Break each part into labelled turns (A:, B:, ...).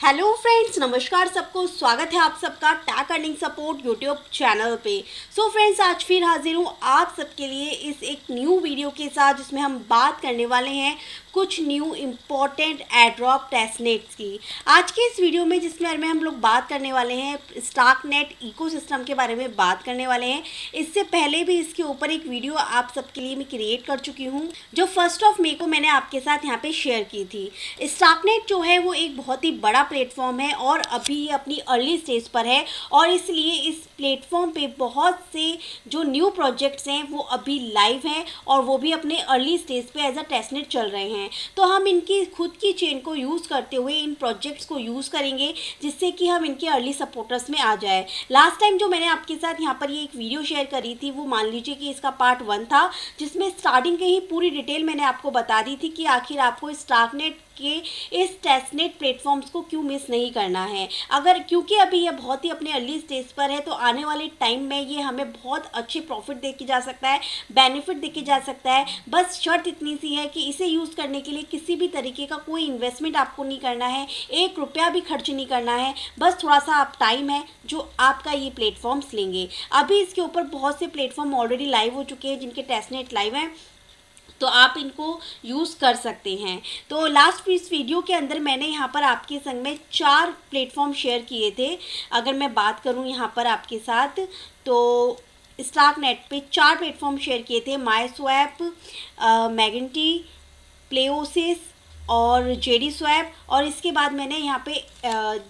A: Hello friends, नमस्कार सबको। स्वागत है आप सबका टैक अर्निंग सपोर्ट यूट्यूब चैनल पे। सो फ्रेंड्स, आज फिर हाजिर हूँ आप सबके लिए इस एक न्यू वीडियो के साथ, जिसमें हम बात करने वाले हैं कुछ न्यू इम्पॉर्टेंट एयरड्रॉप टेस्टनेट्स की। आज के इस वीडियो में जिसमें हम लोग बात करने वाले हैं स्टार्कनेट इकोसिस्टम के बारे में बात करने वाले हैं। इससे पहले भी इसके ऊपर एक वीडियो आप सबके लिए मैं क्रिएट कर चुकी हूँ, जो 1 मई को मैंने आपके साथ यहाँ पे शेयर की थी। स्टार्कनेट जो है वो एक बहुत ही बड़ा प्लेटफॉर्म है और अभी ये अपनी अर्ली स्टेज पर है, और इसलिए इस प्लेटफॉर्म पे बहुत से जो न्यू प्रोजेक्ट्स हैं वो अभी लाइव हैं और वो भी अपने अर्ली स्टेज पे एज अ टेस्टनेट चल रहे हैं। तो हम इनकी खुद की चेन को यूज़ करते हुए इन प्रोजेक्ट्स को यूज़ करेंगे, जिससे कि हम इनके अर्ली सपोर्टर्स में आ जाए। लास्ट टाइम जो मैंने आपके साथ यहाँ पर ये एक वीडियो शेयर करी थी, वो मान लीजिए कि इसका पार्ट 1 था, जिसमें स्टार्टिंग के ही पूरी डिटेल मैंने आपको बता दी थी कि आखिर आपको स्टार्कनेट के इस टेस्टनेट प्लेटफॉर्म्स को क्यों मिस नहीं करना है। अगर क्योंकि अभी ये बहुत ही अपने अर्ली स्टेज पर है, तो आने वाले टाइम में ये हमें बहुत अच्छे प्रॉफिट दे के जा सकता है, बेनिफिट दे के जा सकता है। बस शर्त इतनी सी है कि इसे यूज़ करने के लिए किसी भी तरीके का कोई इन्वेस्टमेंट आपको नहीं करना है, 1 रुपया भी खर्च नहीं करना है। बस थोड़ा सा आप टाइम है जो आपका ये प्लेटफॉर्म्स लेंगे। अभी इसके ऊपर बहुत से प्लेटफॉर्म ऑलरेडी लाइव हो चुके हैं, जिनके टेस्टनेट लाइव हैं, तो आप इनको यूज़ कर सकते हैं। तो लास्ट इस वीडियो के अंदर मैंने यहाँ पर आपके संग में 4 प्लेटफॉर्म शेयर किए थे। अगर मैं बात करूँ यहाँ पर आपके साथ, तो स्टार्कनेट पे 4 प्लेटफॉर्म शेयर किए थे: माईस्वैप, मैगेंटी, प्लेओसिस और जेडी स्वैप। और इसके बाद मैंने यहाँ पे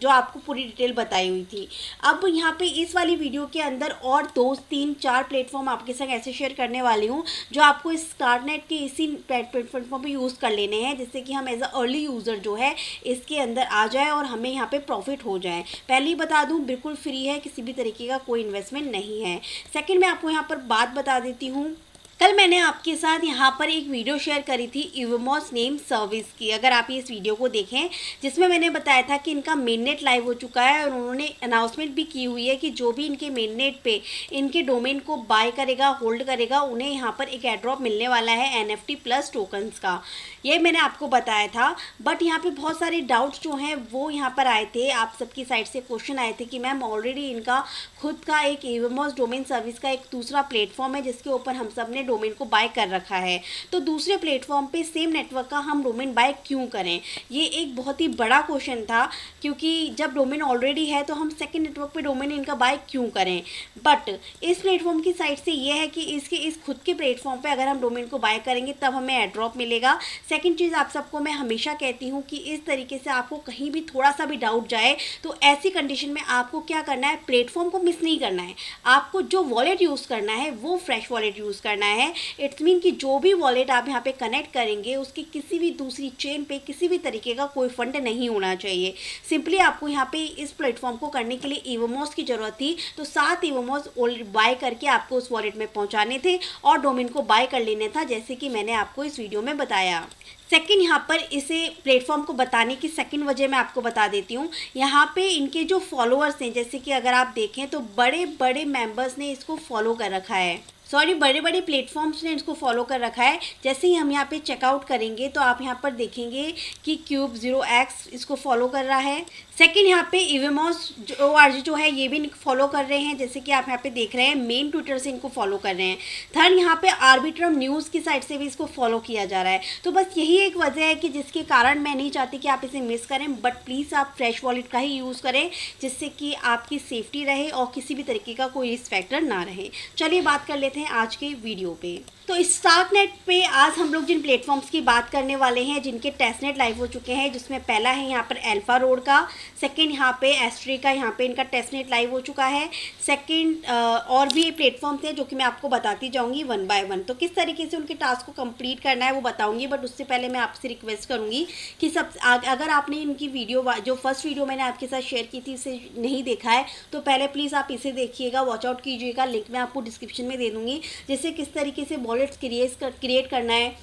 A: जो आपको पूरी डिटेल बताई हुई थी। अब यहाँ पे इस वाली वीडियो के अंदर और 2, 3, 4 प्लेटफॉर्म आपके संग ऐसे शेयर करने वाली हूँ, जो आपको इस स्टार्कनेट के इसी प्लेटफॉर्म पे यूज़ कर लेने हैं, जिससे कि हम एज अ अर्ली यूज़र जो है इसके अंदर आ जाए और हमें यहाँ पे प्रॉफिट हो जाए। पहले ही बता दूँ, बिल्कुल फ्री है, किसी भी तरीके का कोई इन्वेस्टमेंट नहीं है। सेकेंड, मैं आपको यहाँ पर बात बता देती हूँ, कल मैंने आपके साथ यहाँ पर एक वीडियो शेयर करी थी इवमॉस नेम सर्विस की। अगर आप इस वीडियो को देखें, जिसमें मैंने बताया था कि इनका मेननेट लाइव हो चुका है, और उन्होंने अनाउंसमेंट भी की हुई है कि जो भी इनके मेननेट पे इनके डोमेन को बाय करेगा, होल्ड करेगा, उन्हें यहाँ पर एक एयरड्रॉप मिलने वाला है NFT प्लस टोकन्स का। ये मैंने आपको बताया था। बट यहाँ पे बहुत सारे डाउट्स जो हैं वो यहाँ पर आए थे, आप सबकी साइड से क्वेश्चन आए थे कि मैम ऑलरेडी इनका खुद का एक इवमॉस डोमेन सर्विस का एक दूसरा प्लेटफॉर्म है, जिसके ऊपर हम सब ने डोमेन को बाय कर रखा है, तो दूसरे प्लेटफॉर्म पे सेम नेटवर्क का हम डोमेन बाय क्यों करें। ये एक बहुत ही बड़ा क्वेश्चन था, क्योंकि जब डोमेन ऑलरेडी है तो हम सेकंड नेटवर्क पे डोमेन इनका बाय क्यों करें। बट इस प्लेटफॉर्म की साइड से ये है कि इसके इस खुद के प्लेटफॉर्म पे अगर हम डोमेन को बाय करेंगे तब हमें एयरड्रॉप मिलेगा। सेकंड चीज़, आप सबको मैं हमेशा कहती हूँ कि इस तरीके से आपको कहीं भी थोड़ा सा भी डाउट जाए, तो ऐसी कंडीशन में आपको क्या करना है, प्लेटफॉर्म को मिस नहीं करना है। आपको जो वॉलेट यूज़ करना है वो फ्रेश वॉलेट यूज़ करना है। इट्स मीन कि जो भी वॉलेट आप यहाँ पे कनेक्ट करेंगे, उसकी किसी भी दूसरी चेन पे किसी भी तरीके का कोई फंड नहीं होना चाहिए। सिंपली आपको यहाँ पे इस प्लेटफॉर्म को करने के लिए इवमॉस की ज़रूरत थी, तो 7 इवमॉस बाय करके आपको उस वॉलेट में पहुँचाने थे और डोमेन को बाय कर लेना था, जैसे कि मैंने आपको इस वीडियो में बताया। सेकंड, यहाँ पर इसे प्लेटफॉर्म को बताने की सेकंड वजह मैं आपको बता देती हूँ। यहाँ पे इनके जो फॉलोअर्स हैं, जैसे कि अगर आप देखें तो बड़े बड़े मेंबर्स ने इसको फॉलो कर रखा है, बड़े बड़े प्लेटफॉर्म्स ने इसको फॉलो कर रखा है। जैसे ही हम यहाँ पे चेकआउट करेंगे तो आप यहाँ पर देखेंगे कि क्यूब 0x इसको फॉलो कर रहा है। सेकंड, यहाँ पे इवमॉस जो है ये भी फॉलो कर रहे हैं, जैसे कि आप यहाँ पे देख रहे हैं, मेन ट्विटर से इनको फॉलो कर रहे हैं। थर्ड, यहाँ पे आर्बिट्रम न्यूज़ की साइड से भी इसको फॉलो किया जा रहा है। तो बस यही एक वजह है कि जिसके कारण मैं नहीं चाहती कि आप इसे मिस करें, बट प्लीज़ आप फ्रेश वॉलेट का ही यूज़ करें, जिससे कि आपकी सेफ्टी रहे और किसी भी तरीके का कोई रिस्क फैक्टर ना रहे। चलिए बात कर लेते हैं आज के वीडियो पे। तो स्टार्कनेट पे आज हम लोग जिन प्लेटफॉर्म्स की बात करने वाले हैं, जिनके टेस्टनेट लाइव हो चुके हैं, जिसमें पहला है यहाँ पर अल्फा रोड का, सेकंड यहाँ पे एस्ट्री का, यहाँ पे इनका टेस्टनेट लाइव हो चुका है। सेकंड और भी प्लेटफॉर्म्स हैं जो कि मैं आपको बताती जाऊँगी 1 बाय 1। तो किस तरीके से उनके टास्क को कंप्लीट करना है वो बताऊँगी, बट उससे पहले मैं आपसे रिक्वेस्ट करूँगी कि अगर आपने इनकी वीडियो जो फर्स्ट वीडियो मैंने आपके साथ शेयर की थी इसे नहीं देखा है, तो पहले प्लीज़ आप इसे देखिएगा, वॉचआउट कीजिएगा। लिंक मैं आपको डिस्क्रिप्शन में दे दूँगी, जिससे किस तरीके से वॉलेट्स क्रिएट करना है,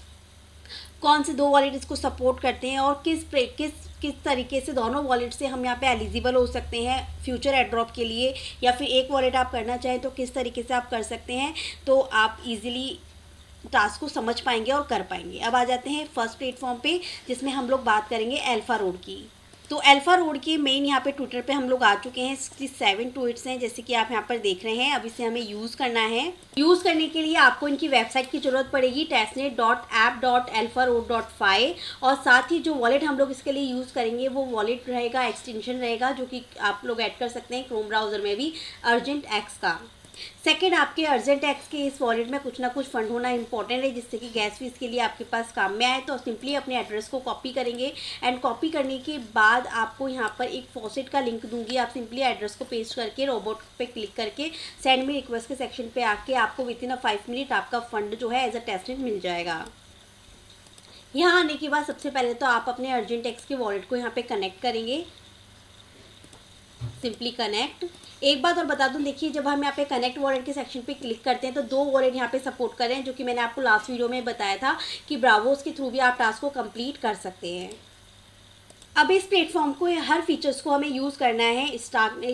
A: कौन से 2 वॉलेट इसको सपोर्ट करते हैं, और किस तरीके से दोनों वॉलेट से हम यहाँ पे एलिजिबल हो सकते हैं फ्यूचर एयरड्रॉप के लिए, या फिर एक वॉलेट आप करना चाहें तो किस तरीके से आप कर सकते हैं, तो आप इजीली टास्क को समझ पाएंगे और कर पाएंगे। अब आ जाते हैं फर्स्ट प्लेटफॉर्म पे, जिसमें हम लोग बात करेंगे अल्फा रोड की। तो अल्फा रोड के मेन यहाँ पे ट्विटर पे हम लोग आ चुके हैं। 67 ट्वीट्स हैं जैसे कि आप यहाँ पर देख रहे हैं। अब इसे हमें यूज़ करना है। यूज़ करने के लिए आपको इनकी वेबसाइट की ज़रूरत पड़ेगी, testnet.app.alpharoad.fi। और साथ ही जो वॉलेट हम लोग इसके लिए यूज़ करेंगे वो वॉलेट रहेगा, एक्सटेंशन रहेगा, जो कि आप लोग ऐड कर सकते हैं क्रोम ब्राउज़र में भी, अर्जेंट एक्स का। सेकेंड, आपके अर्जेंट एक्स के इस वॉलेट में कुछ ना कुछ फंड होना इंपॉर्टेंट है, जिससे कि गैस फीस के लिए आपके पास काम में आए। तो सिंपली अपने एड्रेस को कॉपी करेंगे एंड कॉपी करने के बाद आपको यहाँ पर एक फॉसेट का लिंक दूंगी। आप सिंपली एड्रेस को पेस्ट करके रोबोट पे क्लिक करके सेंड मी रिक्वेस्ट के सेक्शन पे आके आपको विदिन 5 मिनट आपका फंड जो है एज अ टेस्टनेट मिल जाएगा। यहाँ आने के बाद सबसे पहले तो आप अपने अर्जेंट एक्स के वॉलेट को यहाँ पे कनेक्ट करेंगे। Simply connect. एक बात और बता दूं, देखिए जब हम यहाँ पे कनेक्ट वॉलेट के सेक्शन पे क्लिक करते हैं तो 2 वॉलेट यहाँ पे सपोर्ट कर रहे हैं, जो कि मैंने आपको लास्ट वीडियो में बताया था कि ब्रावोस के थ्रू भी आप टास्क को कंप्लीट कर सकते हैं। अब इस प्लेटफॉर्म को हर फीचर्स को हमें यूज़ करना है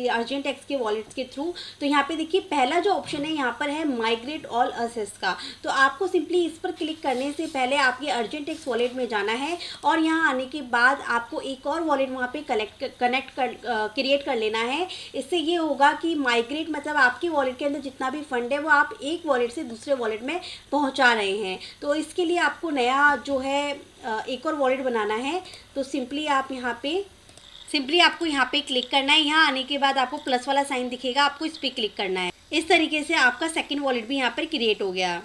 A: अर्जेंट एक्स के वॉलेट्स के थ्रू। तो यहाँ पे देखिए पहला जो ऑप्शन है यहाँ पर है माइग्रेट ऑल असेट्स का। तो आपको सिंपली इस पर क्लिक करने से पहले आपके अर्जेंट एक्स वॉलेट में जाना है और यहाँ आने के बाद आपको एक और वॉलेट वहाँ पे क्रिएट कर लेना है। इससे ये होगा कि माइग्रेट मतलब आपके वॉलेट के अंदर जितना भी फंड है वो आप एक वॉलेट से दूसरे वॉलेट में पहुँचा रहे हैं। तो इसके लिए आपको नया जो है एक और वॉलेट बनाना है। तो सिंपली आपको यहाँ पे क्लिक करना है। यहाँ आने के बाद आपको प्लस वाला साइन दिखेगा, आपको इस पर क्लिक करना है। इस तरीके से आपका सेकंड वॉलेट भी यहाँ पर क्रिएट हो गया।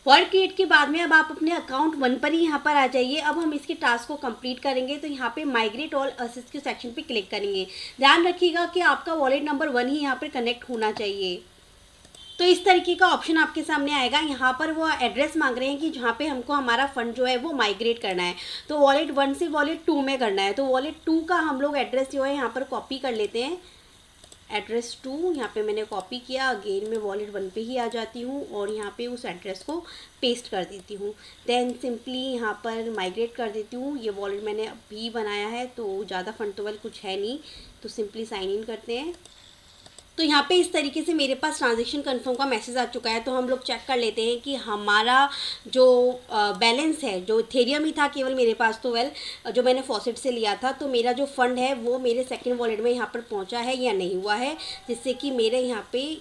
A: वॉलेट क्रिएट के बाद में अब आप अपने अकाउंट 1 पर ही यहाँ पर आ जाइए। अब हम इसके टास्क को कंप्लीट करेंगे। तो यहाँ पे माइग्रेट ऑल असेट्स के सेक्शन पे क्लिक करेंगे। ध्यान रखिएगा कि आपका वॉलेट नंबर 1 ही यहाँ पर कनेक्ट होना चाहिए। तो इस तरीके का ऑप्शन आपके सामने आएगा। यहाँ पर वो एड्रेस मांग रहे हैं कि जहाँ पे हमको हमारा फंड जो है वो माइग्रेट करना है। तो वॉलेट 1 से वॉलेट 2 में करना है। तो वॉलेट 2 का हम लोग एड्रेस जो है यहाँ पर कॉपी कर लेते हैं। एड्रेस 2 यहाँ पे मैंने कॉपी किया। अगेन मैं वॉलेट 1 पे ही आ जाती हूँ और यहाँ पे उस एड्रेस को पेस्ट कर देती हूँ। देन सिंपली यहाँ पर माइग्रेट कर देती हूँ। ये वॉलेट मैंने अभी बनाया है तो ज़्यादा फंड तो वाल कुछ है नहीं, तो सिंपली साइन इन करते हैं। तो यहाँ पे इस तरीके से मेरे पास ट्रांजैक्शन कंफर्म का मैसेज आ चुका है। तो हम लोग चेक कर लेते हैं कि हमारा जो बैलेंस है, जो इथेरियम ही था केवल मेरे पास, तो जो मैंने फॉसेट से लिया था, तो मेरा जो फंड है वो मेरे सेकंड वॉलेट में यहाँ पर पहुँचा है या नहीं हुआ है, जिससे कि मेरे यहाँ पे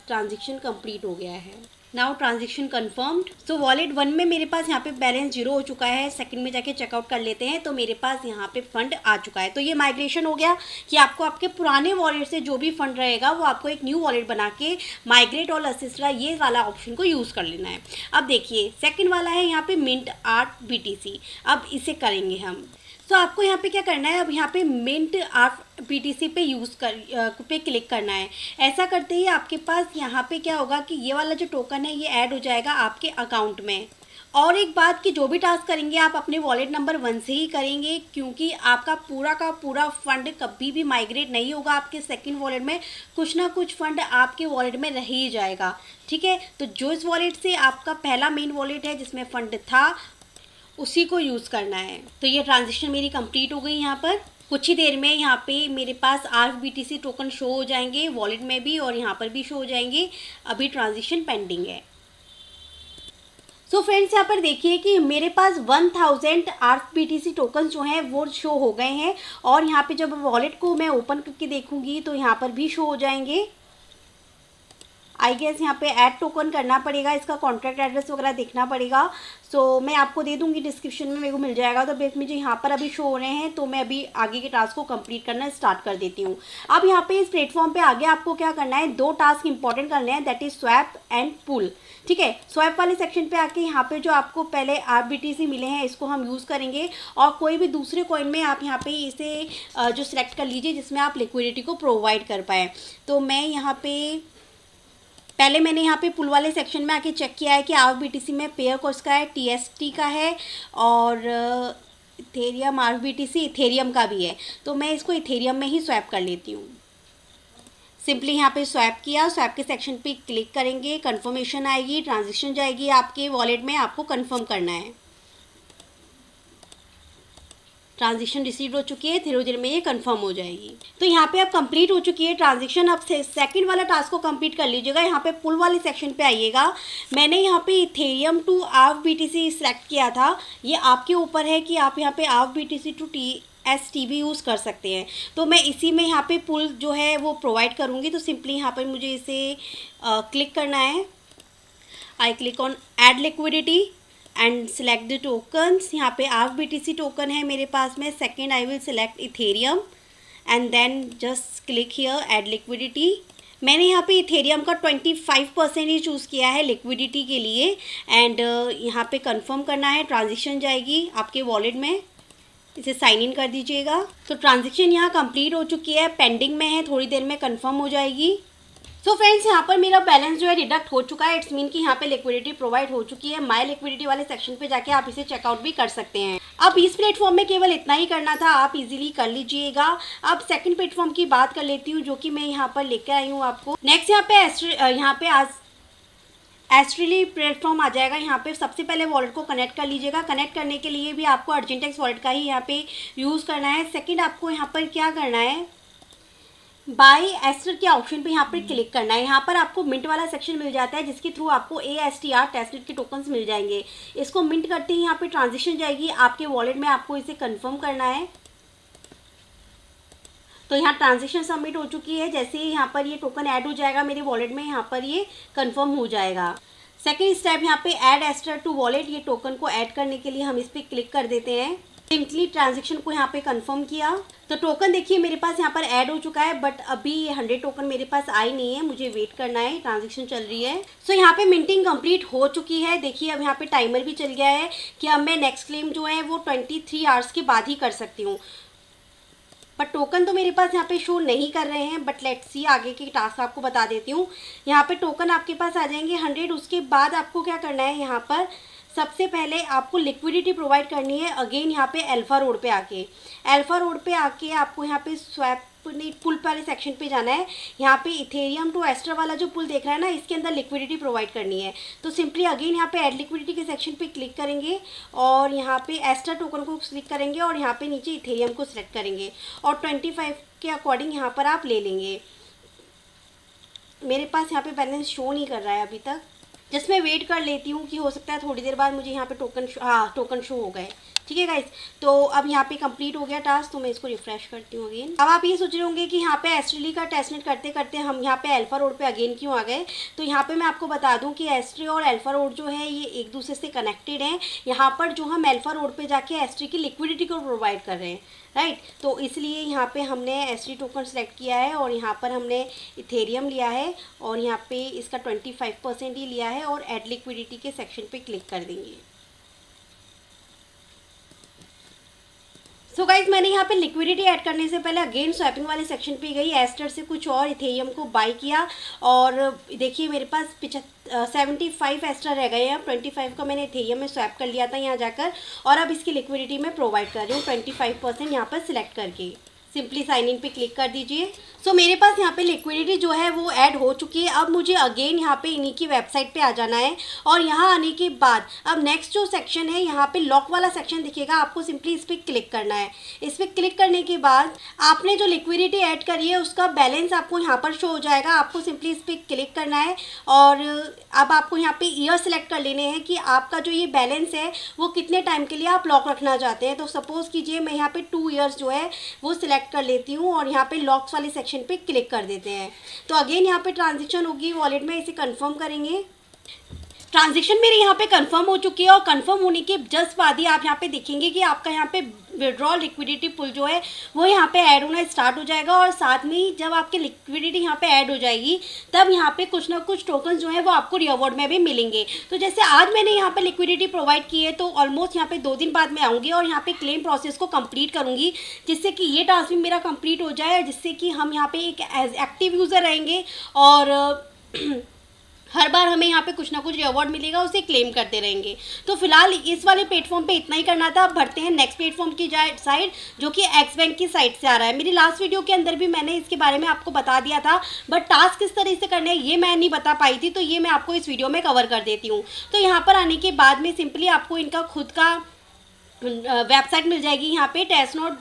A: ट्रांजेक्शन कंप्लीट हो गया है। Now transaction confirmed. So wallet 1 में मेरे पास यहाँ पे बैलेंस 0 हो चुका है। सेकंड में जाके चेकआउट कर लेते हैं तो मेरे पास यहाँ पे फंड आ चुका है। तो ये माइग्रेशन हो गया कि आपको आपके पुराने वॉलेट से जो भी फंड रहेगा वो आपको एक न्यू वॉलेट बना के माइग्रेट ऑल असेट्स ये वाला ऑप्शन को यूज़ कर लेना है। अब देखिए सेकेंड वाला है यहाँ पे मिंट आर्ट BTC। अब इसे करेंगे हम। तो आपको यहाँ पे क्या करना है, अब यहाँ पे मिंट आर्ट BTC पे क्लिक करना है। ऐसा करते ही आपके पास यहाँ पे क्या होगा कि ये वाला जो टोकन है ये ऐड हो जाएगा आपके अकाउंट में। और एक बात कि जो भी टास्क करेंगे आप अपने वॉलेट नंबर 1 से ही करेंगे, क्योंकि आपका पूरा का पूरा फंड कभी भी माइग्रेट नहीं होगा। आपके सेकंड वॉलेट में कुछ ना कुछ फंड आपके वॉलेट में रह ही जाएगा। ठीक है, तो जो इस वॉलेट से आपका पहला मेन वॉलेट है जिसमें फंड था उसी को यूज़ करना है। तो ये ट्रांजेक्शन मेरी कंप्लीट हो गई। यहाँ पर कुछ ही देर में यहाँ पे मेरे पास BTC टोकन शो हो जाएंगे वॉलेट में भी और यहाँ पर भी शो हो जाएंगे। अभी ट्रांजेक्शन पेंडिंग है। सो फ्रेंड्स यहाँ पर देखिए कि मेरे पास 1000 BTC टोकन जो हैं वो शो हो गए हैं और यहाँ पे जब वॉलेट को मैं ओपन करके देखूँगी तो यहाँ पर भी शो हो जाएंगे। आई गेस यहाँ पे ऐड टोकन करना पड़ेगा, इसका कॉन्ट्रैक्ट एड्रेस वगैरह देखना पड़ेगा। सो मैं आपको दे दूँगी डिस्क्रिप्शन में, मेरे को मिल जाएगा। तो बेस मुझे यहाँ पर अभी शो हो रहे हैं तो मैं अभी आगे के टास्क को कंप्लीट करना स्टार्ट कर देती हूँ। अब यहाँ पे इस प्लेटफॉर्म पे आगे आपको क्या करना है, 2 टास्क इंपॉर्टेंट करने हैं, that is swap and pool. ठीक है, स्वैप वाले सेक्शन पे आके यहाँ पे जो आपको पहले BTC मिले हैं इसको हम यूज़ करेंगे और कोई भी दूसरे कॉइन में आप यहाँ पे इसे जो सिलेक्ट कर लीजिए जिसमें आप लिक्विडिटी को प्रोवाइड कर पाएँ। तो मैं यहाँ पे पहले मैंने यहाँ पे पुल वाले सेक्शन में आके चेक किया है कि BTC में पेयर कोर्स का है, TST का है और इथेरियम BTC इथेरियम का भी है। तो मैं इसको इथेरियम में ही स्वैप कर लेती हूँ। सिंपली यहाँ पे स्वैप किया, स्वैप के सेक्शन पे क्लिक करेंगे, कंफर्मेशन आएगी, ट्रांजेक्शन जाएगी आपके वॉलेट में, आपको कंफर्म करना है। ट्रांजेक्शन रिसीव हो चुकी है, थोड़ी देर में ये कंफर्म हो जाएगी। तो यहाँ पे अब कंप्लीट हो चुकी है ट्रांजेक्शन। अब सेकंड वाला टास्क को कंप्लीट कर लीजिएगा। यहाँ पे पुल वाले सेक्शन पे आइएगा। मैंने यहाँ पे इथेरियम टू BTC सेलेक्ट किया था। ये आपके ऊपर है कि आप यहाँ पे BTC टू USSTB यूज़ कर सकते हैं। तो मैं इसी में यहाँ पे पुल जो है वो प्रोवाइड करूँगी। तो सिंपली यहाँ पर मुझे इसे क्लिक करना है। I click on add liquidity and select the tokens. यहाँ पे हाफ BTC टोकन है मेरे पास में। Second I will select Ethereum and then just click here add liquidity. मैंने यहाँ पे इथेरियम का 25% ही चूज़ किया है लिक्विडिटी के लिए एंड यहाँ पे कंफर्म करना है। ट्रांजेक्शन जाएगी आपके वॉलेट में, इसे साइन इन कर दीजिएगा। तो ट्रांजेक्शन यहाँ कंप्लीट हो चुकी है, पेंडिंग में है, थोड़ी देर में कंफर्म हो जाएगी। सो फ्रेंड्स, यहाँ पर मेरा बैलेंस जो है डिडक्ट हो चुका है। इट्स मीन कि यहाँ पे लिक्विडिटी प्रोवाइड हो चुकी है। माय लिक्विडिटी वाले सेक्शन पे जाके आप इसे चेकआउट भी कर सकते हैं। अब इस प्लेटफॉर्म में केवल इतना ही करना था, आप इजीली कर लीजिएगा। अब सेकंड प्लेटफॉर्म की बात कर लेती हूँ, जो कि मैं यहाँ पर लेकर आई हूँ आपको। नेक्स्ट यहाँ पे आज एस्ट्रेली प्लेटफॉर्म आ जाएगा। यहाँ पे सबसे पहले वॉलेट को कनेक्ट कर लीजिएगा। कनेक्ट करने के लिए भी आपको अर्जेंटेक्स वॉलेट का ही यहाँ पे यूज़ करना है। सेकेंड, आपको यहाँ पर क्या करना है, बाय एस्टर के ऑप्शन पे यहाँ पर क्लिक करना है। यहाँ पर आपको मिंट वाला सेक्शन मिल जाता है, जिसके थ्रू आपको ASTR टेस्टनेट के टोकन्स मिल जाएंगे। इसको मिंट करते ही यहाँ पे ट्रांजेक्शन जाएगी आपके वॉलेट में, आपको इसे कंफर्म करना है। तो यहाँ ट्रांजेक्शन सबमिट हो चुकी है। जैसे ही यहाँ पर ये टोकन ऐड हो जाएगा मेरे वॉलेट में, यहाँ पर ये कंफर्म हो जाएगा। सेकेंड स्टेप यहाँ पे ऐड एस्टर टू वॉलेट। ये टोकन को ऐड करने के लिए हम इस पर क्लिक कर देते हैं। सिंपली ट्रांजेक्शन को यहाँ पे कंफर्म किया तो टोकन देखिए मेरे पास यहाँ पर ऐड हो चुका है, बट अभी ये 100 टोकन मेरे पास आई नहीं है, मुझे वेट करना है, ट्रांजेक्शन चल रही है। सो यहाँ पे मिंटिंग कंप्लीट हो चुकी है। देखिए अब यहाँ पे टाइमर भी चल गया है कि अब मैं नेक्स्ट क्लेम जो है वो 23 आवर्स के बाद ही कर सकती हूँ। बट टोकन तो मेरे पास यहाँ पे शो नहीं कर रहे हैं, बट लेट्स सी आगे के टास्क आपको बता देती हूँ। यहाँ पे टोकन आपके पास आ जाएंगे 100। उसके बाद आपको क्या करना है, यहाँ पर सबसे पहले आपको लिक्विडिटी प्रोवाइड करनी है। अगेन यहाँ पे अल्फा रोड पे आके आपको यहाँ पे स्वैप पुल वाले सेक्शन पे जाना है। यहाँ पे इथेरियम टू एस्टर वाला जो पुल देख रहा है ना, इसके अंदर लिक्विडिटी प्रोवाइड करनी है। तो सिंपली अगेन यहाँ पे ऐड लिक्विडिटी के सेक्शन पे क्लिक करेंगे और यहाँ पे एस्टर टोकन को क्लिक करेंगे और यहाँ पे नीचे इथेरियम को सिलेक्ट करेंगे और 25 के अकॉर्डिंग यहाँ पर आप ले लेंगे। मेरे पास यहाँ पे बैलेंस शो नहीं कर रहा है अभी तक, जस्ट मैं वेट कर लेती हूँ कि हो सकता है थोड़ी देर बाद मुझे यहाँ पे टोकन शो हो गए। ठीक है गाइस, तो अब यहाँ पे कंप्लीट हो गया टास्क। तो मैं इसको रिफ्रेश करती हूँ अगेन। अब आप ये सोच रहे होंगे कि यहाँ पे एस्ट्रेली का टेस्टनेट करते करते हम यहाँ पे अल्फा रोड पे अगेन क्यों आ गए। तो यहाँ पे मैं आपको बता दूँ कि एस्ट्री और अल्फा रोड जो है ये एक दूसरे से कनेक्टेड हैं। यहाँ पर जो हम अल्फा रोड पे जाके एस्ट्री की लिक्विडिटी को प्रोवाइड कर रहे हैं, राइट। तो इसलिए यहाँ पे हमने एस्ट्री टोकन सेलेक्ट किया है और यहाँ पर हमने इथेरियम लिया है और यहाँ पे इसका 25% ही लिया है और ऐड लिक्विडिटी के सेक्शन पे क्लिक कर देंगे। सो गाइज, मैंने यहाँ पे लिक्विडिटी ऐड करने से पहले अगेन स्वैपिंग वाले सेक्शन पे गई, एस्टर से कुछ और इथेरियम को बाय किया और देखिए मेरे पास 75 एस्टर रह गए हैं। 25 का मैंने इथेरियम में स्वैप कर लिया था यहाँ जाकर और अब इसकी लिक्विडिटी में प्रोवाइड कर रही हूँ 25% यहाँ पर सिलेक्ट करके। सिंपली साइन इन पे क्लिक कर दीजिए। सो मेरे पास यहाँ पे लिक्विडिटी जो है वो ऐड हो चुकी है। अब मुझे अगेन यहाँ पे इन्हीं की वेबसाइट पे आ जाना है और यहाँ आने के बाद अब नेक्स्ट जो सेक्शन है यहाँ पे लॉक वाला सेक्शन दिखेगा, आपको सिंपली इस पर क्लिक करना है। इस पर क्लिक करने के बाद आपने जो लिक्विडिटी ऐड करी है उसका बैलेंस आपको यहाँ पर शो हो जाएगा। आपको सिंपली इस पर क्लिक करना है और अब आपको यहाँ पे ईयर सेलेक्ट कर लेने हैं कि आपका जो ये बैलेंस है वो कितने टाइम के लिए आप लॉक रखना चाहते हैं। तो सपोज़ कीजिए मैं यहाँ पे 2 ईयर्स जो है वो सिलेक्ट कर लेती हूँ और यहाँ पे लॉक्स वाले सेक्शन पे क्लिक कर देते हैं। तो अगेन यहाँ पे ट्रांजेक्शन होगी वॉलेट में, इसे कंफर्म करेंगे। ट्रांजेक्शन मेरे यहाँ पे कंफर्म हो चुकी है और कंफर्म होने के जस्ट बाद ही आप यहाँ पे देखेंगे कि आपका यहाँ पे विड्रॉल लिक्विडिटी पुल जो है वो यहाँ पे ऐड होना स्टार्ट हो जाएगा और साथ में ही जब आपकी लिक्विडिटी यहाँ पे ऐड हो जाएगी तब यहाँ पे कुछ ना कुछ टोकन जो है वो आपको रिवॉर्ड में भी मिलेंगे। तो जैसे आज मैंने यहाँ पे लिक्विडिटी प्रोवाइड की है तो ऑलमोस्ट यहाँ पे 2 दिन बाद मैं आऊँगी और यहाँ पे क्लेम प्रोसेस को कंप्लीट करूँगी, जिससे कि ये टास्क भी मेरा कंप्लीट हो जाए, जिससे कि हम यहाँ पे एक एज एक्टिव यूज़र रहेंगे और हर बार हमें यहाँ पे कुछ ना कुछ रिवॉर्ड मिलेगा, उसे क्लेम करते रहेंगे। तो फिलहाल इस वाले प्लेटफॉर्म पे इतना ही करना था। अब बढ़ते हैं नेक्स्ट प्लेटफॉर्म की साइड, जो कि एक्स बैंक की साइड से आ रहा है। मेरी लास्ट वीडियो के अंदर भी मैंने इसके बारे में आपको बता दिया था, बट टास्क किस तरह से करने हैं ये मैं नहीं बता पाई थी, तो ये मैं आपको इस वीडियो में कवर कर देती हूँ। तो यहाँ पर आने के बाद में सिंपली आपको इनका खुद का वेबसाइट मिल जाएगी। यहाँ पे टेस्टनोट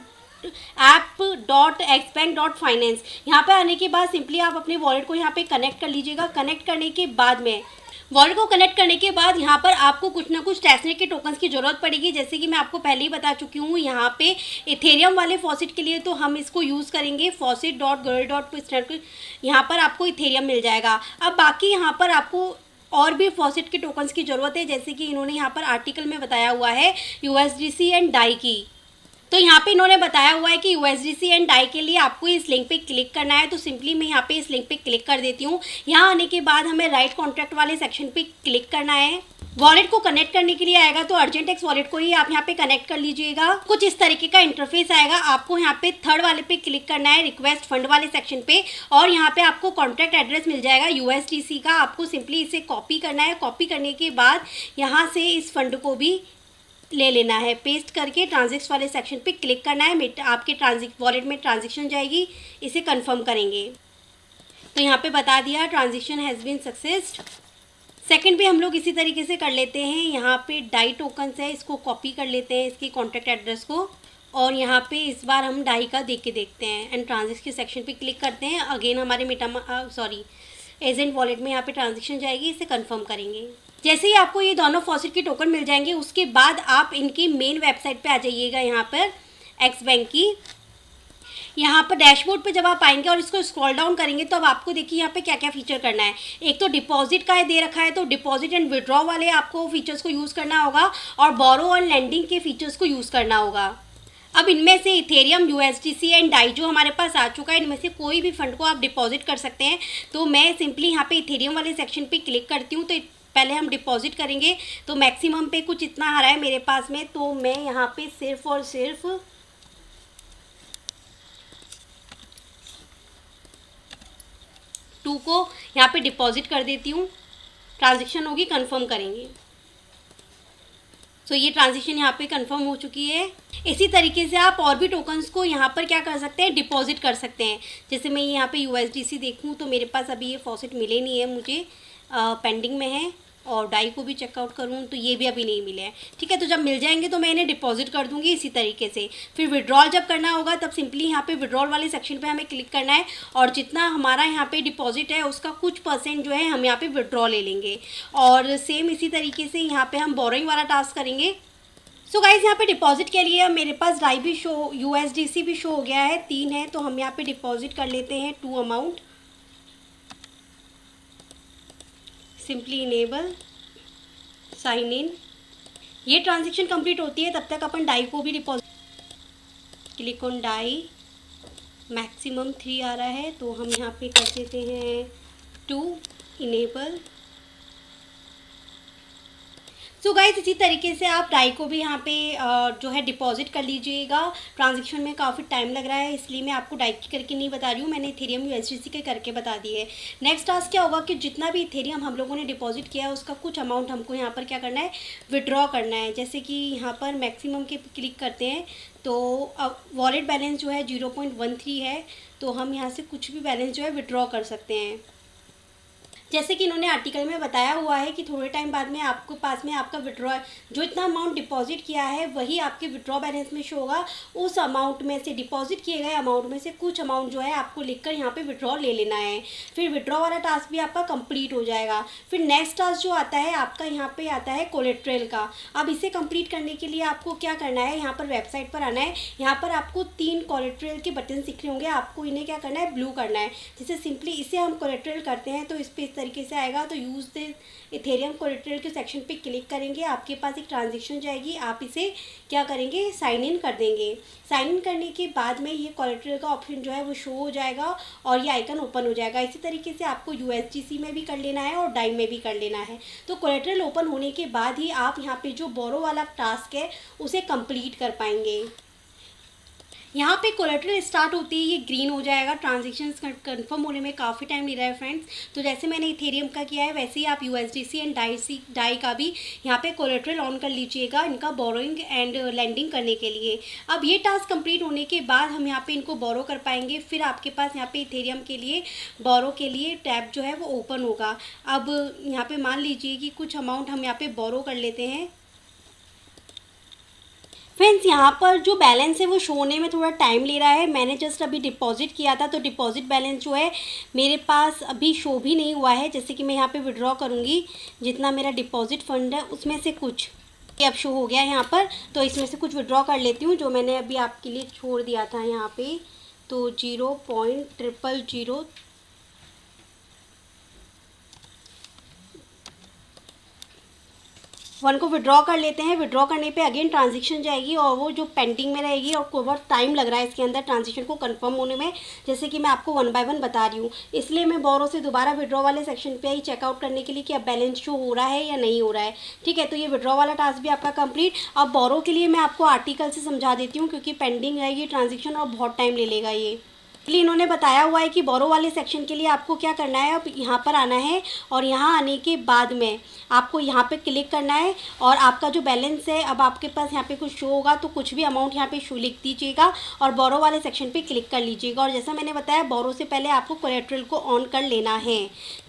A: app.xbank.finance। यहाँ पे आने के बाद सिंपली आप अपने वॉलेट को यहाँ पे कनेक्ट कर लीजिएगा। कनेक्ट करने के बाद में वॉलेट को कनेक्ट करने के बाद यहाँ पर आपको कुछ ना कुछ टेस्टनेट के टोकन्स की ज़रूरत पड़ेगी। जैसे कि मैं आपको पहले ही बता चुकी हूँ, यहाँ पे इथेरियम वाले फॉसेट के लिए तो हम इसको यूज़ करेंगे faucet.girl.pistol। यहाँ पर आपको इथेरियम मिल जाएगा। अब बाकी यहाँ पर आपको और भी फॉसेट के टोकन्स की ज़रूरत है, जैसे कि इन्होंने यहाँ पर आर्टिकल में बताया हुआ है USDC एंड डाई की। तो यहाँ पे इन्होंने बताया हुआ है कि USDC एंड डाई के लिए आपको इस लिंक पे क्लिक करना है। तो सिंपली मैं यहाँ पे इस लिंक पे क्लिक कर देती हूँ। यहाँ आने के बाद हमें राइट कॉन्ट्रैक्ट वाले सेक्शन पे क्लिक करना है। वॉलेट को कनेक्ट करने के लिए आएगा, तो अर्जेंटेक्स वॉलेट को ही आप यहाँ पे कनेक्ट कर लीजिएगा। कुछ इस तरीके का इंटरफेस आएगा। आपको यहाँ पे थर्ड वाले पे क्लिक करना है, रिक्वेस्ट फंड वाले सेक्शन पे, और यहाँ पे आपको कॉन्ट्रैक्ट एड्रेस मिल जाएगा USDC का। आपको सिंपली इसे कॉपी करना है। कॉपी करने के बाद यहाँ से इस फंड को भी ले लेना है। पेस्ट करके ट्रांजेक्ट वाले सेक्शन पे क्लिक करना है। आपके वॉलेट में ट्रांजेक्शन जाएगी, इसे कंफर्म करेंगे। तो यहाँ पे बता दिया ट्रांजेक्शन हैज़ बीन सक्सेस्ड। सेकंड भी हम लोग इसी तरीके से कर लेते हैं। यहाँ पे डाई टोकन्स है, इसको कॉपी कर लेते हैं इसकी कॉन्टैक्ट एड्रेस को, और यहाँ पे इस बार हम डाई का देख के देखते हैं एंड ट्रांजेक्ट के सेक्शन पे क्लिक करते हैं। अगेन हमारे एजेंट वॉलेट में यहाँ पे ट्रांजेक्शन जाएगी, इसे कंफर्म करेंगे। जैसे ही आपको ये दोनों फॉसेट के टोकन मिल जाएंगे, उसके बाद आप इनकी मेन वेबसाइट पे आ जाइएगा। यहाँ पर एक्स बैंक की, यहाँ पर डैशबोर्ड पे जब आप आएंगे और इसको स्क्रॉल डाउन करेंगे, तो अब आपको देखिए यहाँ पे क्या क्या फीचर करना है। एक तो डिपॉजिट का दे रखा है, तो डिपॉजिट एंड विड्रॉ वाले आपको फीचर्स को यूज़ करना होगा, और बोरो और लैंडिंग के फीचर्स को यूज़ करना होगा। अब इनमें से इथेरियम, USDC एंड डाई जो हमारे पास आ चुका है, इनमें से कोई भी फंड को आप डिपॉजिट कर सकते हैं। तो मैं सिंपली यहाँ पे इथेरियम वाले सेक्शन पे क्लिक करती हूँ। तो पहले हम डिपॉजिट करेंगे, तो मैक्सिमम पे कुछ इतना आ रहा है मेरे पास में, तो मैं यहाँ पे सिर्फ और सिर्फ 2 को यहाँ पे डिपॉजिट कर देती हूँ। ट्रांजेक्शन होगी, कंफर्म करेंगे। तो ये ट्रांजेक्शन यहाँ पे कंफर्म हो चुकी है। इसी तरीके से आप और भी टोकन्स को यहाँ पर क्या कर सकते हैं, डिपॉजिट कर सकते हैं। जैसे मैं यहाँ पे USDC देखूँ तो मेरे पास अभी ये फॉसेट मिले नहीं है, मुझे पेंडिंग में है। और डाई को भी चेकआउट करूँ तो ये भी अभी नहीं मिले हैं। ठीक है, तो जब मिल जाएंगे तो मैं इन्हें डिपॉजिट कर दूँगी इसी तरीके से। फिर विड्रॉल जब करना होगा, तब सिंपली यहाँ पे विड्रॉल वाले सेक्शन पे हमें क्लिक करना है, और जितना हमारा यहाँ पे डिपॉजिट है उसका कुछ परसेंट जो है हम यहाँ पे विड्रॉ ले लेंगे। और सेम इसी तरीके से यहाँ पे हम बोरोइंग वाला टास्क करेंगे। सो गाइज, यहाँ पे डिपॉजिट के लिए मेरे पास डाई भी शो, USDC भी शो हो गया है, 3 है। तो हम यहाँ पे डिपॉजिट कर लेते हैं 2 amount. Simply enable, sign in. ये ट्रांजेक्शन कंप्लीट होती है, तब तक अपन डाई को भी deposit. Click on Dai, maximum 3 आ रहा है, तो हम यहाँ पे कर देते हैं 2, इनेबल। सो गाइस, इसी तरीके से आप डाई को भी यहाँ पे जो है डिपॉजिट कर लीजिएगा। ट्रांजेक्शन में काफ़ी टाइम लग रहा है, इसलिए मैं आपको डाई की करके नहीं बता रही हूँ, मैंने इथेरियम USDC के करके बता दिए। नेक्स्ट टास्क क्या होगा कि जितना भी इथेरियम हम लोगों ने डिपॉजिट किया है, उसका कुछ अमाउंट हमको यहाँ पर क्या करना है, विड्रॉ करना है। जैसे कि यहाँ पर मैक्सिमम के क्लिक करते हैं, तो अब वॉलेट बैलेंस जो है 0.13 है, तो हम यहाँ से कुछ भी बैलेंस जो है विड्रॉ कर सकते हैं। जैसे कि इन्होंने आर्टिकल में बताया हुआ है कि थोड़े टाइम बाद में आपको पास में आपका विड्रॉ, जो इतना अमाउंट डिपॉजिट किया है वही आपके विड्रॉ बैलेंस में शो होगा। उस अमाउंट में से, डिपॉजिट किए गए अमाउंट में से कुछ अमाउंट जो है आपको लिखकर यहाँ पे विड्रॉ ले लेना है। फिर विड्रॉ वाला टास्क भी आपका कंप्लीट हो जाएगा। फिर नेक्स्ट टास्क जो आता है आपका, यहाँ पे आता है कोलेट्रल का। अब इसे कंप्लीट करने के लिए आपको क्या करना है, यहाँ पर वेबसाइट पर आना है। यहाँ पर आपको 3 कोलेट्रल के बटन दिख रहे होंगे, आपको इन्हें क्या करना है, ब्लू करना है। जैसे सिंपली इसे हम कोलेट्रल करते हैं, तो इस पर इस तरीके से आएगा। तो यूज़ द इथेरियम कोलेट्रल के सेक्शन पे क्लिक करेंगे, आपके पास एक ट्रांजेक्शन जाएगी, आप इसे क्या करेंगे, साइन इन कर देंगे। साइन इन करने के बाद में ये कोलेट्रल का ऑप्शन जो है वो शो हो जाएगा और ये आइकन ओपन हो जाएगा। इसी तरीके से आपको USDC में भी कर लेना है और डाई में भी कर लेना है। तो कोलेट्रल ओपन होने के बाद ही आप यहाँ पे जो बोरो वाला टास्क है उसे कंप्लीट कर पाएंगे। यहाँ पे कोलेट्रल स्टार्ट होती है, ये ग्रीन हो जाएगा। ट्रांजेक्शन कंफर्म होने में काफ़ी टाइम ले रहा है फ्रेंड्स। तो जैसे मैंने इथेरियम का किया है, वैसे ही आप USDC एंड डाई का भी यहाँ पे कोलेट्रल ऑन कर लीजिएगा, इनका बोरोइंग एंड लैंडिंग करने के लिए। अब ये टास्क कंप्लीट होने के बाद हम यहाँ पे इनको बोरो कर पाएंगे। फिर आपके पास यहाँ पे इथेरियम के लिए बोरो के लिए टैब जो है वो ओपन होगा। अब यहाँ पे मान लीजिए कि कुछ अमाउंट हम यहाँ पे बोरो कर लेते हैं। फ्रेंड्स यहाँ पर जो बैलेंस है वो शो होने में थोड़ा टाइम ले रहा है। मैंने जस्ट अभी डिपॉजिट किया था, तो डिपॉजिट बैलेंस जो है मेरे पास अभी शो भी नहीं हुआ है। जैसे कि मैं यहाँ पे विड्रॉ करूँगी, जितना मेरा डिपॉजिट फंड है उसमें से कुछ ये अब शो हो गया है यहाँ पर, तो इसमें से कुछ विड्रॉ कर लेती हूँ जो मैंने अभी आपके लिए छोड़ दिया था यहाँ पे। तो 0.000 वन को विड्रॉ कर लेते हैं। विड्रॉ करने पे अगेन ट्रांजेक्शन जाएगी और वो जो पेंडिंग में रहेगी, और बहुत टाइम लग रहा है इसके अंदर ट्रांजेक्शन को कंफर्म होने में, जैसे कि मैं आपको 1 बाय 1 बता रही हूँ। इसलिए मैं बोरो से दोबारा विड्रॉ वाले सेक्शन पे आई चेकआउट करने के लिए कि अब बैलेंस शो हो रहा है या नहीं हो रहा है। ठीक है, तो ये विड्रॉ वाला टास्क भी आपका कंप्लीट। अब बोरो के लिए मैं आपको आर्टिकल से समझा देती हूँ, क्योंकि पेंडिंग रहेगी ट्रांजेक्शन और बहुत टाइम ले लेगा ये। इसलिए इन्होंने बताया हुआ है कि बोरो वाले सेक्शन के लिए आपको क्या करना है, अब यहाँ पर आना है और यहाँ आने के बाद में आपको यहाँ पे क्लिक करना है, और आपका जो बैलेंस है अब आपके पास यहाँ पे कुछ शो होगा, तो कुछ भी अमाउंट यहाँ पे शो लिख दीजिएगा और बोरो वाले सेक्शन पे क्लिक कर लीजिएगा। और जैसा मैंने बताया, बोरो से पहले आपको कोलेट्रल को ऑन कर लेना है।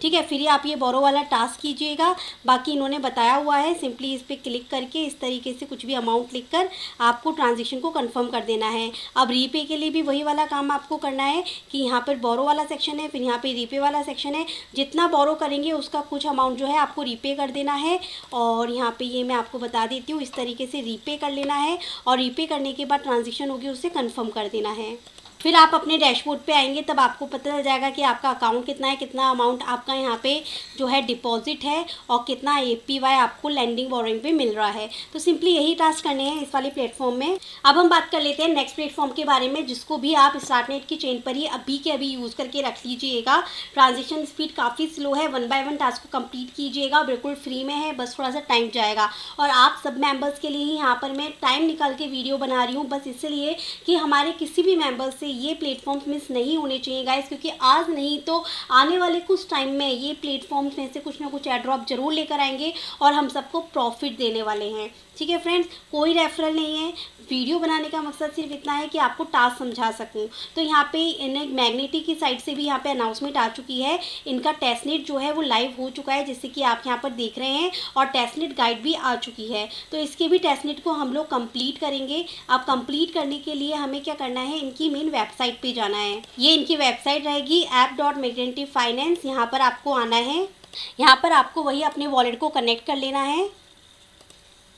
A: ठीक है, फिर आप ये बोरो वाला टास्क कीजिएगा। बाकी इन्होंने बताया हुआ है, सिंपली इस पर क्लिक करके इस तरीके से कुछ भी अमाउंट लिख कर आपको ट्रांजेक्शन को कन्फर्म कर देना है। अब रीपे के लिए भी वही वाला काम आपको करना है कि यहाँ पर बोरो वाला सेक्शन है, फिर यहाँ पे रीपे वाला सेक्शन है। जितना बोरो करेंगे उसका कुछ अमाउंट जो है आपको रीपे कर देना है। और यहाँ पे ये मैं आपको बता देती हूँ, इस तरीके से रीपे कर लेना है और रीपे करने के बाद ट्रांजेक्शन होगी उसे कंफर्म कर देना है। फिर आप अपने डैशबोर्ड पे आएंगे, तब आपको पता चल जाएगा कि आपका अकाउंट कितना है, कितना अमाउंट आपका यहाँ पे जो है डिपॉजिट है और कितना APY आपको लैंडिंग बोरोइंग पे मिल रहा है। तो सिंपली यही टास्क करने हैं इस वाले प्लेटफॉर्म में। अब हम बात कर लेते हैं नेक्स्ट प्लेटफॉर्म के बारे में, जिसको भी आप स्टार्टनेट की चेन पर ही अभी के अभी यूज़ करके रख लीजिएगा। ट्रांजेक्शन स्पीड काफ़ी स्लो है, 1 बाय 1 टास्क को कंप्लीट कीजिएगा, बिल्कुल फ्री में है, बस थोड़ा सा टाइम जाएगा। और आप सब मेम्बर्स के लिए ही यहाँ पर मैं टाइम निकाल के वीडियो बना रही हूँ, बस इसलिए कि हमारे किसी भी मेम्बर से ये प्लेटफॉर्म्स मिस नहीं होने चाहिए गाइस, क्योंकि आज नहीं तो आने वाले कुछ टाइम में ये प्लेटफॉर्म्स में से कुछ ना कुछ एयर ड्रॉप जरूर लेकर आएंगे और हम सबको प्रॉफिट देने वाले हैं। ठीक है फ्रेंड्स, कोई रेफरल नहीं है, वीडियो बनाने का मकसद सिर्फ इतना है कि आपको टास्क समझा सकूं। तो यहाँ पे इन्हें मैग्नेटी की साइड से भी यहाँ पे अनाउंसमेंट आ चुकी है, इनका टेस्टनेट जो है वो लाइव हो चुका है, जैसे कि आप यहाँ पर देख रहे हैं, और टेस्टनेट गाइड भी आ चुकी है। तो इसके भी टेस्टनेट को हम लोग कंप्लीट करेंगे। अब कंप्लीट करने के लिए हमें क्या करना है, इनकी मेन वेबसाइट पर जाना है। ये इनकी वेबसाइट रहेगी app.magnetiffinance। यहाँ पर आपको आना है, यहाँ पर आपको वही अपने वॉलेट को कनेक्ट कर लेना है।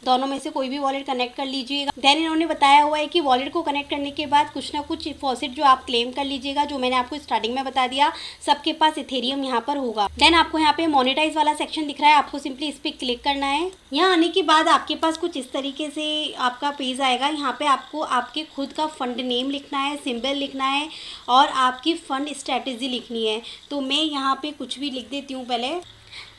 A: दोनों में से कोई भी वॉलेट कनेक्ट कर लीजिएगा। देन इन्होंने बताया हुआ है कि वॉलेट को कनेक्ट करने के बाद कुछ ना कुछ फॉसेट जो आप क्लेम कर लीजिएगा, जो मैंने आपको स्टार्टिंग में बता दिया, सबके पास इथेरियम यहाँ पर होगा। देन आपको यहाँ पे मोनेटाइज वाला सेक्शन दिख रहा है, आपको सिंपली इस पर क्लिक करना है। यहाँ आने के बाद आपके पास कुछ इस तरीके से आपका पेज आएगा। यहाँ पे आपको आपके खुद का फंड नेम लिखना है, सिंबल लिखना है और आपकी फंड स्ट्रेटेजी लिखनी है। तो मैं यहाँ पे कुछ भी लिख देती हूँ। पहले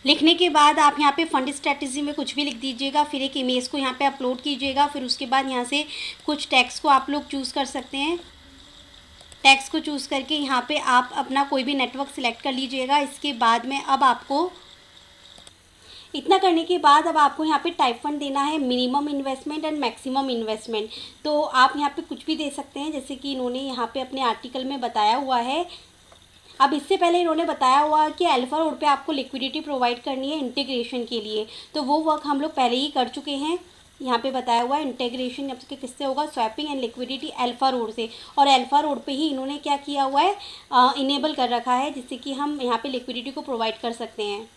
A: लिखने के बाद आप यहाँ पे फंड स्ट्रेटजी में कुछ भी लिख दीजिएगा, फिर एक इमेज को यहाँ पे अपलोड कीजिएगा। फिर उसके बाद यहाँ से कुछ टेक्स्ट को आप लोग चूज़ कर सकते हैं। टेक्स्ट को चूज़ करके यहाँ पे आप अपना कोई भी नेटवर्क सिलेक्ट कर लीजिएगा। इसके बाद में अब आपको इतना करने के बाद अब आपको यहाँ पे टाइप फंड देना है, minimum investment and maximum investment. तो आप यहाँ पे कुछ भी दे सकते हैं, जैसे कि इन्होंने यहाँ पे अपने आर्टिकल में बताया हुआ है। अब इससे पहले इन्होंने बताया हुआ कि अल्फा रोड पे आपको लिक्विडिटी प्रोवाइड करनी है इंटीग्रेशन के लिए, तो वो वर्क हम लोग पहले ही कर चुके हैं। यहाँ पे बताया हुआ है इंटीग्रेशन अब के किससे होगा, swapping and liquidity alpha road से, और अल्फा रोड पे ही इन्होंने क्या किया हुआ है, इनेबल कर रखा है, जिससे कि हम यहाँ पे लिक्विडिटी को प्रोवाइड कर सकते हैं।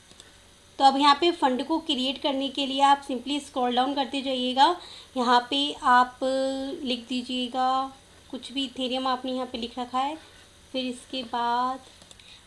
A: तो अब यहाँ पे फ़ंड को क्रिएट करने के लिए आप सिंपली स्क्रॉल डाउन करते जाइएगा। यहाँ पे आप लिख दीजिएगा कुछ भी, इथेरियम आपने यहाँ पे लिख रखा है। फिर इसके बाद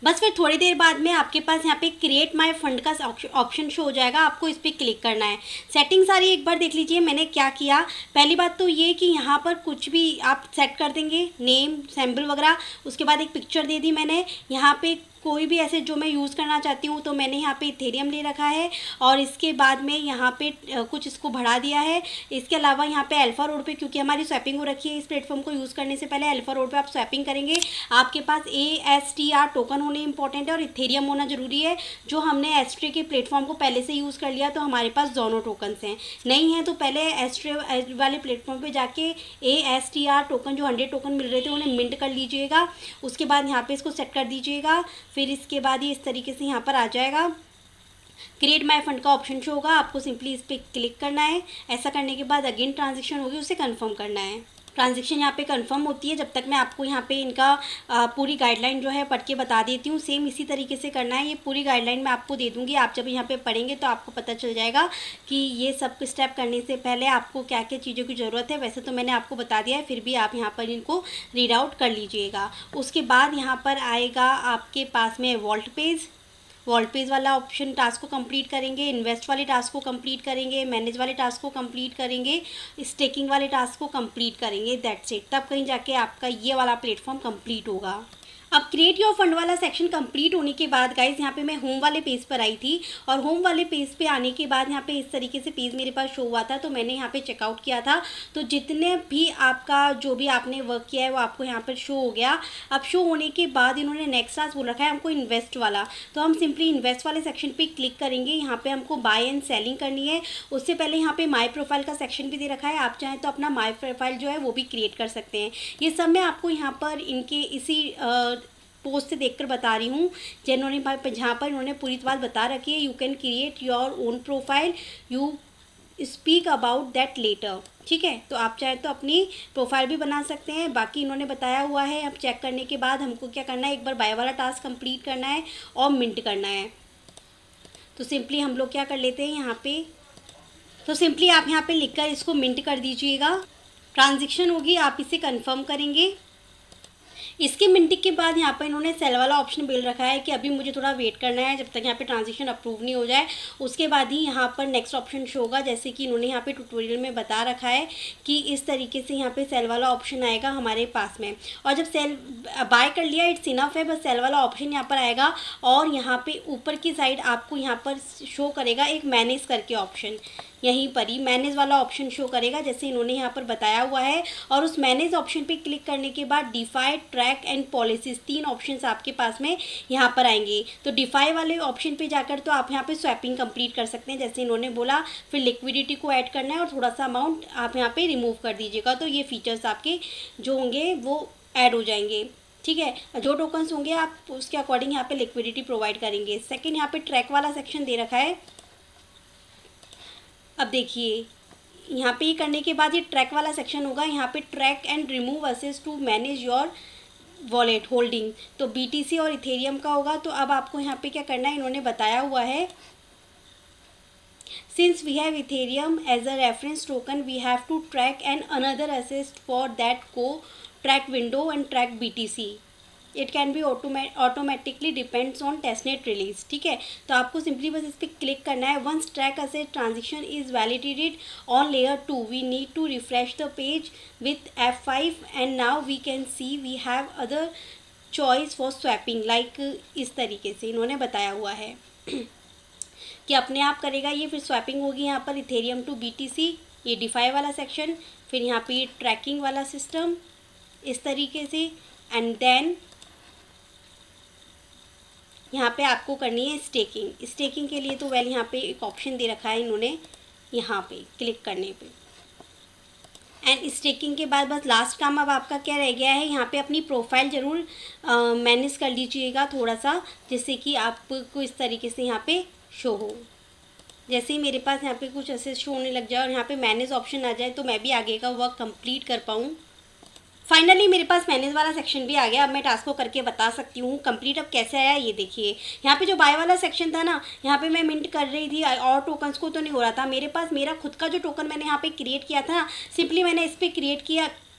A: बस फिर थोड़ी देर बाद में आपके पास यहाँ पे क्रिएट माय फंड का ऑप्शन शो हो जाएगा, आपको इस पर क्लिक करना है। सेटिंग सारी एक बार देख लीजिए मैंने क्या किया। पहली बात तो ये कि यहाँ पर कुछ भी आप सेट कर देंगे, नेम, सैम्पल वगैरह। उसके बाद एक पिक्चर दे दी मैंने। यहाँ पे कोई भी ऐसे जो मैं यूज़ करना चाहती हूँ, तो मैंने यहाँ पे इथेरियम ले रखा है, और इसके बाद में यहाँ पे कुछ इसको बढ़ा दिया है। इसके अलावा यहाँ पे अल्फा रोड पे, क्योंकि हमारी स्वैपिंग हो रखी है, इस प्लेटफॉर्म को यूज़ करने से पहले अल्फा रोड पे आप स्वैपिंग करेंगे, आपके पास ASTR टोकन होने इंपॉर्टेंट है और इथेरियम होना ज़रूरी है। जो हमने एस्ट्रे के प्लेटफॉर्म को पहले से यूज़ कर लिया, तो हमारे पास दोनों टोकन्स हैं। नहीं है तो पहले एस्ट्रे वाले प्लेटफॉर्म पर जाके ASTR टोकन जो 100 टोकन मिल रहे थे उन्हें मिंट कर लीजिएगा। उसके बाद यहाँ पर इसको सेट कर दीजिएगा। फिर इसके बाद ये इस तरीके से यहाँ पर आ जाएगा। क्रिएट माय फंड का ऑप्शन शो होगा, आपको सिंपली इस पर क्लिक करना है। ऐसा करने के बाद अगेन ट्रांजेक्शन होगी, उसे कंफर्म करना है। ट्रांजेक्शन यहाँ पे कंफर्म होती है। जब तक मैं आपको यहाँ पे इनका पूरी गाइडलाइन जो है पढ़ के बता देती हूँ। सेम इसी तरीके से करना है। ये पूरी गाइडलाइन मैं आपको दे दूँगी, आप जब यहाँ पे पढ़ेंगे तो आपको पता चल जाएगा कि ये सब स्टेप करने से पहले आपको क्या क्या चीज़ों की ज़रूरत है। वैसे तो मैंने आपको बता दिया है, फिर भी आप यहाँ पर इनको रीड आउट कर लीजिएगा। उसके बाद यहाँ पर आएगा आपके पास में वॉल्ट पेज वाला ऑप्शन टास्क को कंप्लीट करेंगे, इन्वेस्ट वाले टास्क को कंप्लीट करेंगे, मैनेज वाले टास्क को कंप्लीट करेंगे, स्टेकिंग वाले टास्क को कंप्लीट करेंगे। That's it. तब कहीं जाके आपका ये वाला प्लेटफॉर्म कंप्लीट होगा। अब क्रिएट योर फंड वाला सेक्शन कंप्लीट होने के बाद गाइज यहाँ पे मैं होम वाले पेज पर आई थी, और होम वाले पेज पे आने के बाद यहाँ पे इस तरीके से पेज मेरे पास शो हुआ था। तो मैंने यहाँ पे चेकआउट किया था, तो जितने भी आपका जो भी आपने वर्क किया है वो आपको यहाँ पर शो हो गया। अब शो होने के बाद इन्होंने नेक्स्ट टास्क बोल रखा है हमको इन्वेस्ट वाला, तो हम सिंपली इन्वेस्ट वाले सेक्शन पर क्लिक करेंगे। यहाँ पर हमको बाय एंड सेलिंग करनी है। उससे पहले यहाँ पे माई प्रोफाइल का सेक्शन भी दे रखा है, आप चाहें तो अपना माई प्रोफाइल जो है वो भी क्रिएट कर सकते हैं। ये सब मैं आपको यहाँ पर इनके इसी पोस्ट से देखकर बता रही हूँ, जिन्होंने जहाँ पर इन्होंने पूरी बात बता रखी है। You can create your own profile, you speak about that letter. ठीक है, तो आप चाहे तो अपनी प्रोफाइल भी बना सकते हैं, बाकी इन्होंने बताया हुआ है। अब चेक करने के बाद हमको क्या करना है, एक बार बाय वाला टास्क कंप्लीट करना है और मिंट करना है। तो सिंपली हम लोग क्या कर लेते हैं यहाँ पे, तो सिंपली आप यहाँ पे लिखकर इसको मिंट कर दीजिएगा। ट्रांजेक्शन होगी, आप इसे कंफर्म करेंगे। इसके मिनटिंग के बाद यहाँ पर इन्होंने सेल वाला ऑप्शन मिल रखा है कि अभी मुझे थोड़ा वेट करना है जब तक यहाँ पे ट्रांजेक्शन अप्रूव नहीं हो जाए। उसके बाद ही यहाँ पर नेक्स्ट ऑप्शन शो होगा, जैसे कि इन्होंने यहाँ पे ट्यूटोरियल में बता रखा है कि इस तरीके से यहाँ पे सेल वाला ऑप्शन आएगा हमारे पास में। और जब सेल बाय कर लिया इट्स इनफ है, बस सेल वाला ऑप्शन यहाँ पर आएगा और यहाँ पर ऊपर की साइड आपको यहाँ पर शो करेगा एक मैनेज करके ऑप्शन। यहीं पर ही मैनेज वाला ऑप्शन शो करेगा जैसे इन्होंने यहाँ पर बताया हुआ है। और उस मैनेज ऑप्शन पे क्लिक करने के बाद DeFi, track and policies, 3 options आपके पास में यहाँ पर आएंगे। तो डिफाई वाले ऑप्शन पे जाकर तो आप यहाँ पे स्वैपिंग कंप्लीट कर सकते हैं जैसे इन्होंने बोला। फिर लिक्विडिटी को ऐड करना है और थोड़ा सा अमाउंट आप यहाँ पे रिमूव कर दीजिएगा, तो ये फीचर्स आपके जो होंगे वो ऐड हो जाएंगे। ठीक है, जो टोकन्स होंगे आप उसके अकॉर्डिंग यहाँ पे लिक्विडिटी प्रोवाइड करेंगे। सेकेंड यहाँ पे ट्रैक वाला सेक्शन दे रखा है। अब देखिए यहाँ पे ये करने के बाद ये ट्रैक वाला सेक्शन होगा। यहाँ पे ट्रैक एंड रिमूव असेस to manage your wallet holding, तो BTC और इथेरियम का होगा। तो अब आपको यहाँ पे क्या करना है, इन्होंने बताया हुआ है since we have Ethereum as a reference token we have to track and another असेस फॉर दैट को track window and track BTC। It can be automatically depends on testnet release. ठीक है, तो आपको सिंपली बस इस पर क्लिक करना है। Once track asset transaction is validated on layer 2 we need to refresh the page with F5 and now we can see we have other choice for swapping. Like इस तरीके से इन्होंने बताया हुआ है कि अपने आप करेगा ये। फिर स्वैपिंग होगी यहाँ पर इथेरियम टू BTC, ये डिफाई वाला सेक्शन, फिर यहाँ पे ट्रैकिंग वाला सिस्टम इस तरीके से। एंड देन यहाँ पे आपको करनी है स्टेकिंग। स्टेकिंग के लिए तो वेल यहाँ पे एक ऑप्शन दे रखा है इन्होंने, यहाँ पे क्लिक करने पे। एंड स्टेकिंग के बाद बस लास्ट काम अब आपका क्या रह गया है, यहाँ पे अपनी प्रोफाइल ज़रूर मैनेज कर लीजिएगा थोड़ा सा, जिससे कि आपको इस तरीके से यहाँ पे शो हो। जैसे ही मेरे पास यहाँ पे कुछ ऐसे शो होने लग जाए और यहाँ पे मैनेज ऑप्शन आ जाए तो मैं भी आगे का वर्क कंप्लीट कर पाऊँ। फाइनली मेरे पास मैनेज वाला सेक्शन भी आ गया। अब मैं टास्क को करके बता सकती हूँ कंप्लीट। अब कैसे आया ये देखिए, यहाँ पे जो बाय वाला सेक्शन था ना, यहाँ पे मैं मिंट कर रही थी और टोकन्स को तो नहीं हो रहा था मेरे पास। मेरा खुद का जो टोकन मैंने यहाँ पे क्रिएट किया था ना, सिंपली मैंने इस पर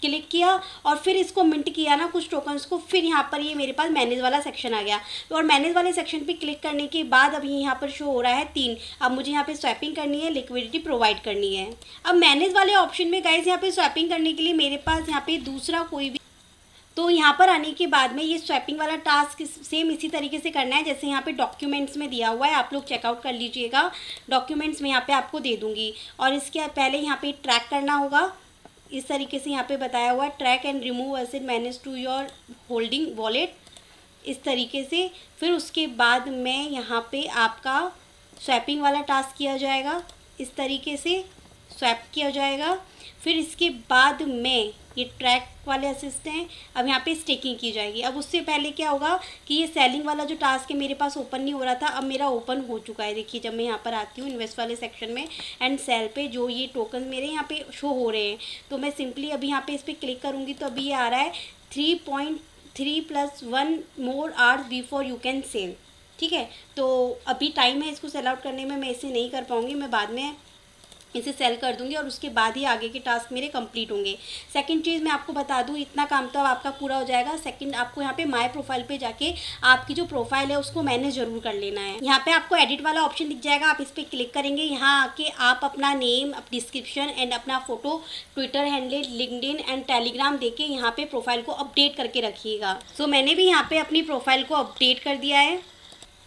A: क्लिक किया और फिर इसको मिंट किया ना कुछ टोकन्स को, फिर यहाँ पर ये मेरे पास मैनेज वाला सेक्शन आ गया। और मैनेज वाले सेक्शन पे क्लिक करने के बाद अभी यहाँ पर शो हो रहा है 3। अब मुझे यहाँ पे स्वैपिंग करनी है, लिक्विडिटी प्रोवाइड करनी है। अब मैनेज वाले ऑप्शन में गाइस यहाँ पे स्वैपिंग करने के लिए मेरे पास यहाँ पे दूसरा कोई भी, तो यहाँ पर आने के बाद में ये स्वैपिंग वाला टास्क सेम इसी तरीके से करना है जैसे यहाँ पे डॉक्यूमेंट्स में दिया हुआ है। आप लोग चेकआउट कर लीजिएगा, डॉक्यूमेंट्स में यहाँ पे आपको दे दूँगी। और इसके पहले यहाँ पे ट्रैक करना होगा, इस तरीके से यहाँ पे बताया हुआ है, track and remove asset manage to your holding wallet, इस तरीके से। फिर उसके बाद में यहाँ पे आपका स्वैपिंग वाला टास्क किया जाएगा, इस तरीके से स्वैप किया जाएगा। फिर इसके बाद में ये ट्रैक वाले असिस्ट हैं। अब यहाँ पे स्टेकिंग की जाएगी। अब उससे पहले क्या होगा कि ये सेलिंग वाला जो टास्क है मेरे पास ओपन नहीं हो रहा था, अब मेरा ओपन हो चुका है। देखिए जब मैं यहाँ पर आती हूँ इन्वेस्ट वाले सेक्शन में एंड सेल पे जो ये टोकन मेरे यहाँ पे शो हो रहे हैं, तो मैं सिंपली अभी यहाँ पे इस पर क्लिक करूँगी तो अभी ये आ रहा है 3.3 + 1 more hours before you can sell. ठीक है, तो अभी टाइम है इसको सेल आउट करने में, मैं इसे नहीं कर पाऊँगी, मैं बाद में इसे सेल कर दूंगी और उसके बाद ही आगे के टास्क मेरे कंप्लीट होंगे। सेकंड चीज़ मैं आपको बता दूं, इतना काम तो अब आपका पूरा हो जाएगा। सेकंड, आपको यहाँ पे माय प्रोफाइल पे जाके आपकी जो प्रोफाइल है उसको मैनेज जरूर कर लेना है। यहाँ पे आपको एडिट वाला ऑप्शन दिख जाएगा, आप इस पर क्लिक करेंगे। यहाँ आके आप अपना नेम, डिस्क्रिप्शन एंड अपना photo, Twitter handle, LinkedIn and Telegram देके यहाँ पे प्रोफाइल को अपडेट करके रखिएगा। सो मैंने भी यहाँ पे अपनी प्रोफाइल को अपडेट कर दिया है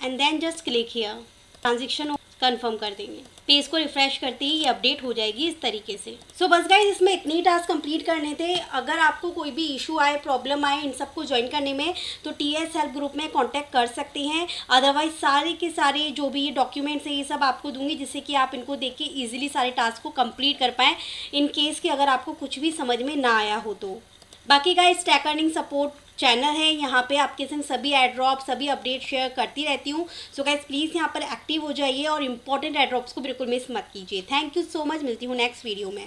A: and then just click here, transaction confirm कर देंगे। पेज को रिफ्रेश करते ही ये अपडेट हो जाएगी इस तरीके से। सो बस गाइस, इसमें इतनी टास्क कंप्लीट करने थे। अगर आपको कोई भी इशू आए, प्रॉब्लम आए इन सबको ज्वाइन करने में, तो TS हेल्प ग्रुप में कांटेक्ट कर सकते हैं। अदरवाइज सारे के सारे जो भी ये डॉक्यूमेंट्स हैं ये सब आपको दूंगी, जिससे कि आप इनको देख के ईजिली सारे टास्क को कंप्लीट कर पाएँ, इन केस कि अगर आपको कुछ भी समझ में ना आया हो तो। बाकी guys, tag earning support channel है, यहाँ पे आपके संग सभी एड ड्रॉप, सभी अपडेट शेयर करती रहती हूँ। सो गाइस प्लीज़ यहाँ पर एक्टिव हो जाइए और इंपॉर्टेंट एड ड्रॉप्स को बिल्कुल मिस मत कीजिए। थैंक यू सो मच, मिलती हूँ नेक्स्ट वीडियो में।